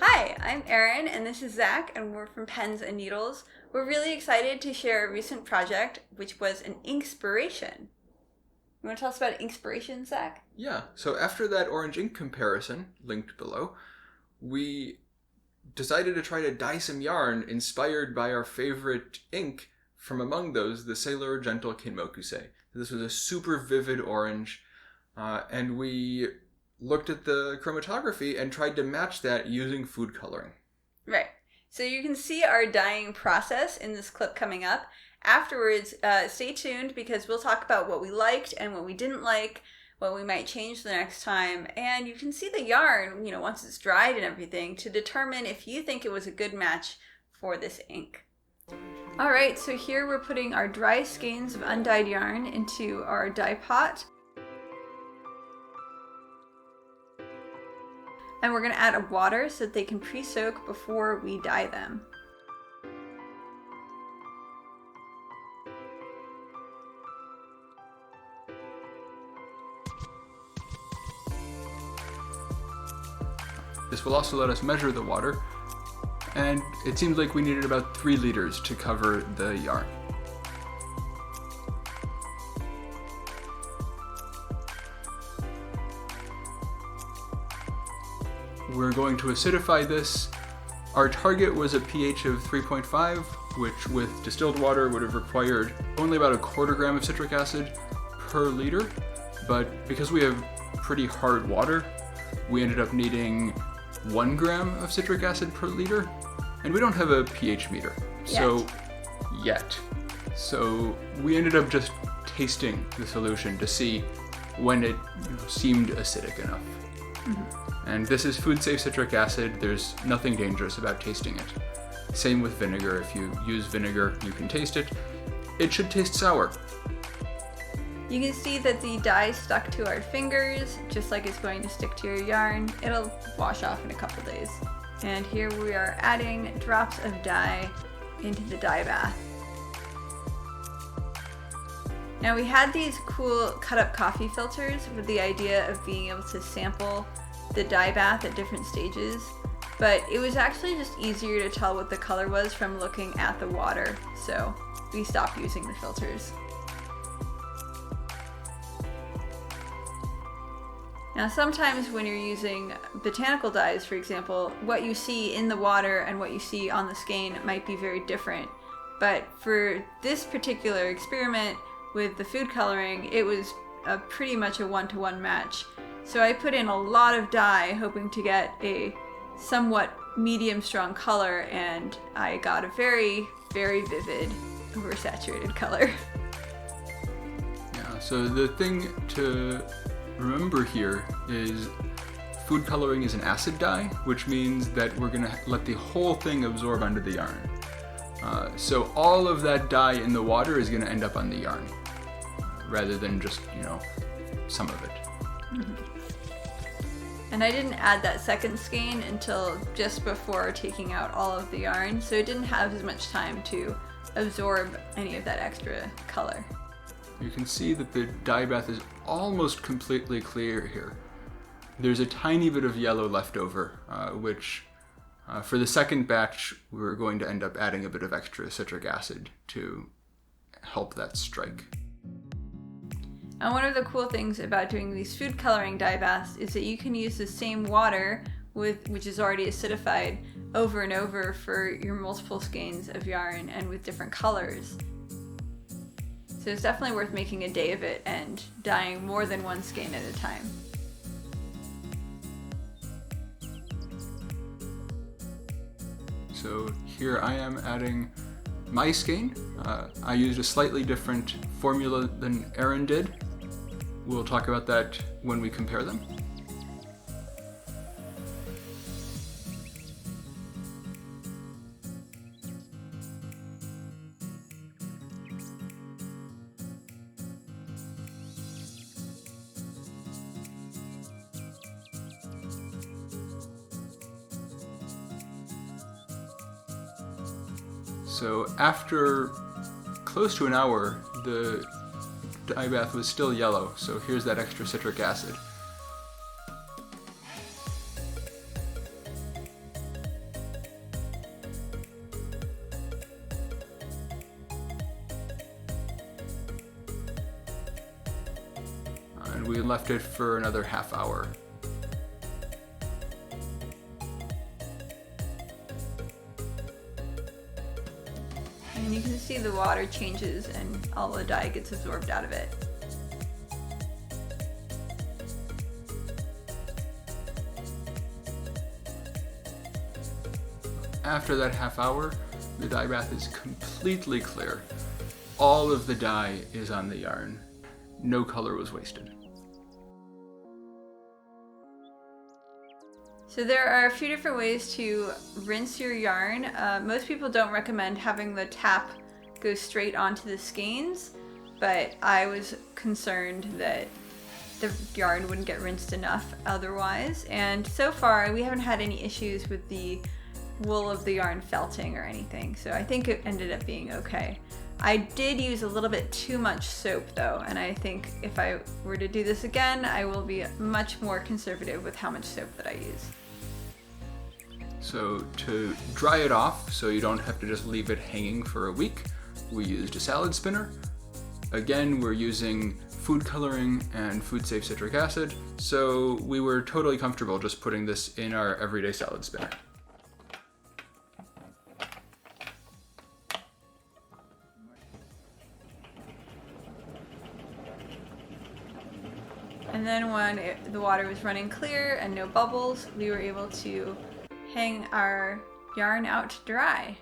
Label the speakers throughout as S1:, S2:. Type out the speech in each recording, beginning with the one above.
S1: Hi, I'm Erin and this is Zack and we're from Pens and Needles. We're really excited to share a recent project which was an Inkspiration. You want to tell us about Inkspiration, Zack?
S2: Yeah, so after that orange ink comparison, linked below, we decided to try to dye some yarn inspired by our favorite ink, from among those, the Sailor Gentle Kin mokusei. This was a super vivid orange, and we looked at the chromatography and tried to match that using food coloring.
S1: Right. So you can see our dyeing process in this clip coming up. Afterwards, stay tuned because we'll talk about what we liked and what we didn't like, what we might change the next time, and you can see the yarn, once it's dried and everything, to determine if you think it was a good match for this ink. Alright, so here we're putting our dry skeins of undyed yarn into our dye pot. And we're going to add water so that they can pre-soak before we dye them.
S2: This will also let us measure the water, and it seems like we needed about 3 liters to cover the yarn. We're going to acidify this. Our target was a pH of 3.5, which with distilled water would have required only about 1/4 gram of citric acid per liter, but because we have pretty hard water, we ended up needing 1 gram of citric acid per liter, and we don't have a pH meter. Yet. So we ended up just tasting the solution to see when it seemed acidic enough. Mm-hmm. And this is food-safe citric acid. There's nothing dangerous about tasting it. Same with vinegar. If you use vinegar, you can taste it. It should taste sour.
S1: You can see that the dye stuck to our fingers, just like it's going to stick to your yarn. It'll wash off in a couple days. And here we are adding drops of dye into the dye bath. Now we had these cool cut-up coffee filters with the idea of being able to sample the dye bath at different stages, but it was actually just easier to tell what the color was from looking at the water, so we stopped using the filters. Now sometimes when you're using botanical dyes, for example, what you see in the water and what you see on the skein might be very different. But for this particular experiment with the food coloring, it was pretty much a 1-to-1 match. So I put in a lot of dye hoping to get a somewhat medium strong color, and I got a very, very vivid oversaturated color.
S2: Yeah, so the thing to remember here is food coloring is an acid dye, which means that we're going to let the whole thing absorb onto the yarn. So all of that dye in the water is going to end up on the yarn, rather than just, some of it.
S1: Mm-hmm. And I didn't add that second skein until just before taking out all of the yarn, so it didn't have as much time to absorb any of that extra color.
S2: You can see that the dye bath is almost completely clear here. There's a tiny bit of yellow left over, which for the second batch, we're going to end up adding a bit of extra citric acid to help that strike.
S1: And one of the cool things about doing these food coloring dye baths is that you can use the same water, which is already acidified, over and over for your multiple skeins of yarn and with different colors. So it's definitely worth making a day of it and dyeing more than one skein at a time.
S2: So here I am adding my skein. I used a slightly different formula than Erin did. We'll talk about that when we compare them. So after close to an hour, the dye bath was still yellow, so here's that extra citric acid. and we left it for another half hour.
S1: And you can see the water changes and all the dye gets absorbed out of it.
S2: After that half hour, the dye bath is completely clear. All of the dye is on the yarn. No color was wasted.
S1: So there are a few different ways to rinse your yarn. Most people don't recommend having the tap go straight onto the skeins, but I was concerned that the yarn wouldn't get rinsed enough otherwise. And so far, we haven't had any issues with the wool of the yarn felting or anything, so I think it ended up being okay. I did use a little bit too much soap though, and I think if I were to do this again, I will be much more conservative with how much soap that I use.
S2: So to dry it off, so you don't have to just leave it hanging for a week, we used a salad spinner. Again, we're using food coloring and food safe citric acid, so we were totally comfortable just putting this in our everyday salad spinner.
S1: And then when the water was running clear and no bubbles, we were able to hang our yarn out to dry.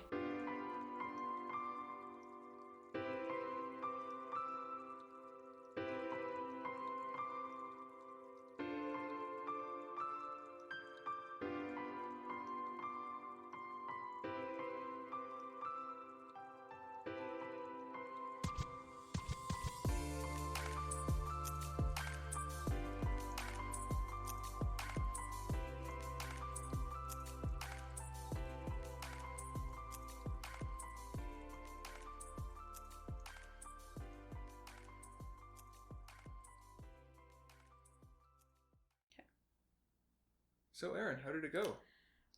S2: So Erin, how did it go?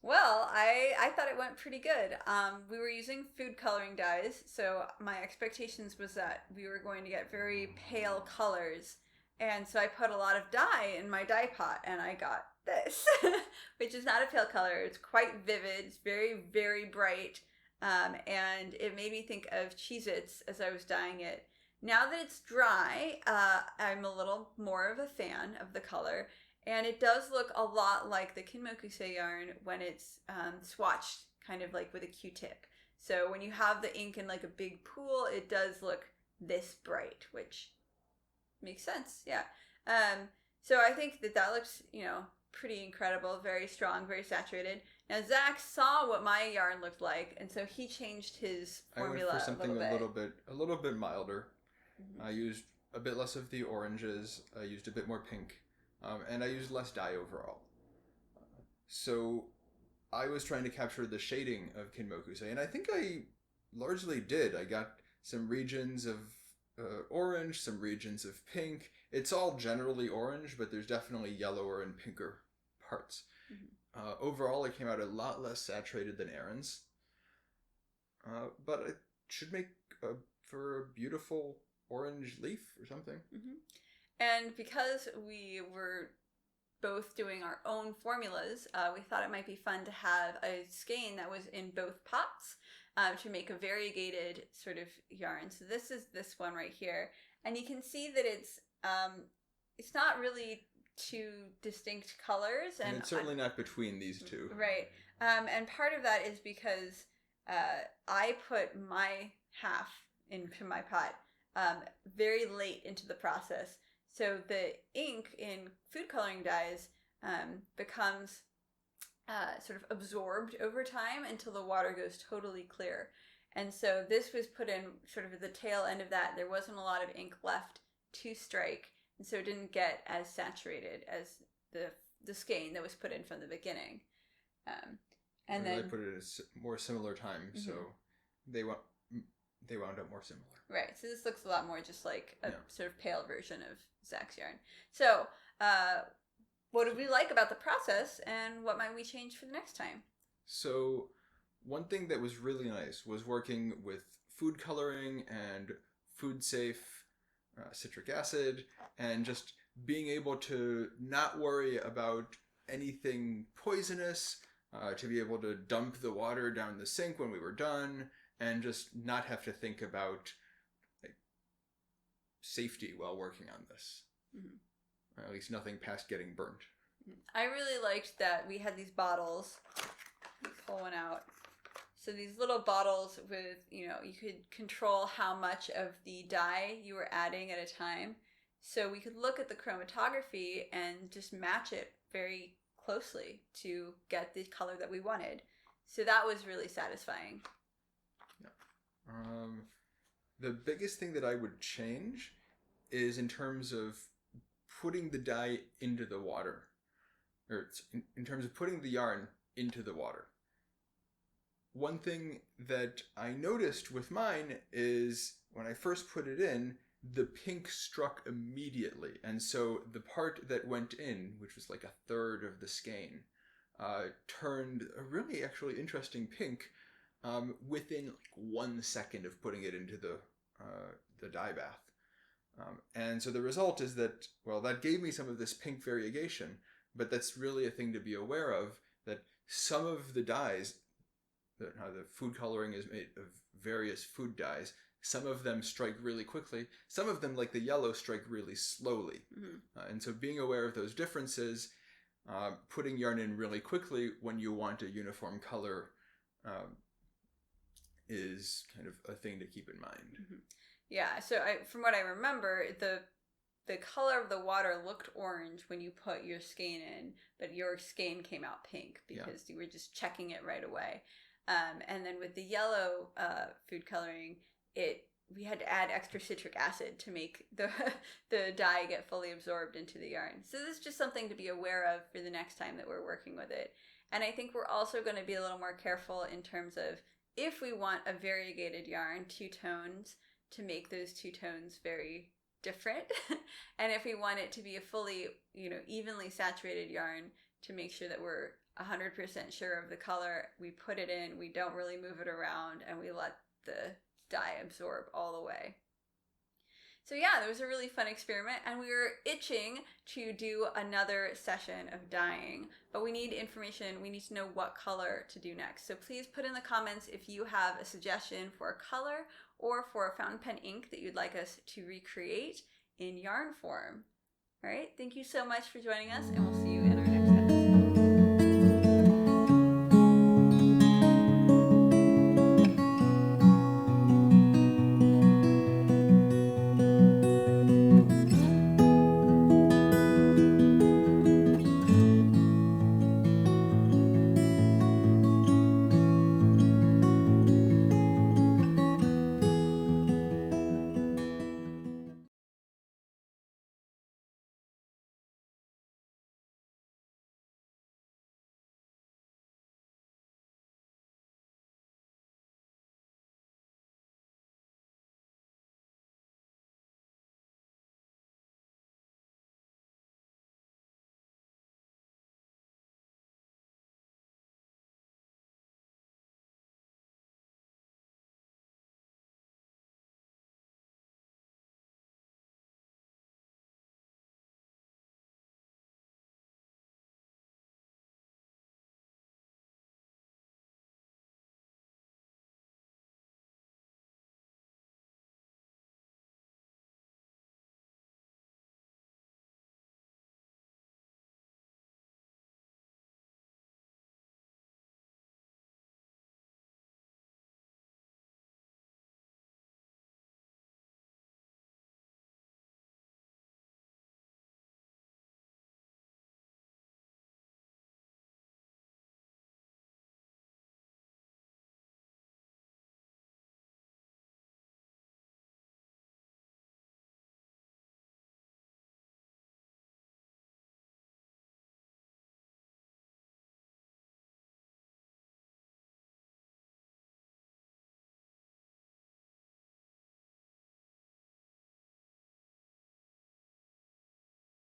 S1: Well, I thought it went pretty good. We were using food coloring dyes, so my expectations was that we were going to get very pale colors. And so I put a lot of dye in my dye pot, and I got this, which is not a pale color. It's quite vivid. It's very, very bright. And it made me think of Cheez-Its as I was dyeing it. Now that it's dry, I'm a little more of a fan of the color. And it does look a lot like the mokusei yarn when it's swatched kind of like with a Q-tip. So when you have the ink in like a big pool, it does look this bright, which makes sense, yeah. So I think that looks, pretty incredible, very strong, very saturated. Now Zach saw what my yarn looked like, and so he changed his formula
S2: I went for something
S1: a
S2: little bit milder.
S1: Mm-hmm.
S2: I used a bit less of the oranges. I used a bit more pink. And I used less dye overall. So I was trying to capture the shading of Kinmokusei, and I think I largely did. I got some regions of orange, some regions of pink. It's all generally orange, but there's definitely yellower and pinker parts. Mm-hmm. Overall, it came out a lot less saturated than Erin's. But it should make for a beautiful orange leaf or something.
S1: Mm-hmm. And because we were both doing our own formulas, we thought it might be fun to have a skein that was in both pots to make a variegated sort of yarn. So this is this one right here. And you can see that it's not really two distinct colors.
S2: And it's certainly not between these two.
S1: Right. And part of that is because I put my half into my pot very late into the process. So the ink in food coloring dyes becomes sort of absorbed over time until the water goes totally clear. And so this was put in sort of at the tail end of that. There wasn't a lot of ink left to strike, and so it didn't get as saturated as the skein that was put in from the beginning. And then I
S2: put it at a more similar time, mm-hmm. So they wound up more similar.
S1: Right. So this looks a lot more just like a sort of pale version of Zach's yarn. So what did we like about the process, and what might we change for the next time?
S2: So one thing that was really nice was working with food coloring and food safe citric acid, and just being able to not worry about anything poisonous, to be able to dump the water down the sink when we were done, and just not have to think about like, safety while working on this. Mm-hmm. Or at least nothing past getting burnt.
S1: I really liked that we had these bottles. Let me pull one out. So these little bottles with, you could control how much of the dye you were adding at a time. So we could look at the chromatography and just match it very closely to get the color that we wanted. So that was really satisfying.
S2: Yeah. The biggest thing that I would change is in terms of putting the dye into the water. Or in terms of putting the yarn into the water. One thing that I noticed with mine is when I first put it in, the pink struck immediately. And so the part that went in, which was like a third of the skein, turned a really actually interesting pink within like 1 second of putting it into the dye bath. And so the result is that, well, that gave me some of this pink variegation, but that's really a thing to be aware of, that some of the dyes, the food coloring is made of various food dyes. Some of them strike really quickly. Some of them, like the yellow, strike really slowly. Mm-hmm. And so being aware of those differences, putting yarn in really quickly when you want a uniform color is kind of a thing to keep in mind.
S1: Mm-hmm. Yeah, so from what I remember, the color of the water looked orange when you put your skein in, but your skein came out pink because you were just checking it right away. And then with the yellow food coloring, we had to add extra citric acid to make the dye get fully absorbed into the yarn. So this is just something to be aware of for the next time that we're working with it. And I think we're also going to be a little more careful in terms of if we want a variegated yarn, 2 tones, to make those 2 tones very different. And if we want it to be a fully, evenly saturated yarn, to make sure that we're 100% sure of the color, we put it in, we don't really move it around, and we let the dye absorb all the way. So yeah, it was a really fun experiment, and we were itching to do another session of dyeing, but we need information. We need to know what color to do next. So please put in the comments if you have a suggestion for a color or for a fountain pen ink that you'd like us to recreate in yarn form. All right, thank you so much for joining us, and we'll see you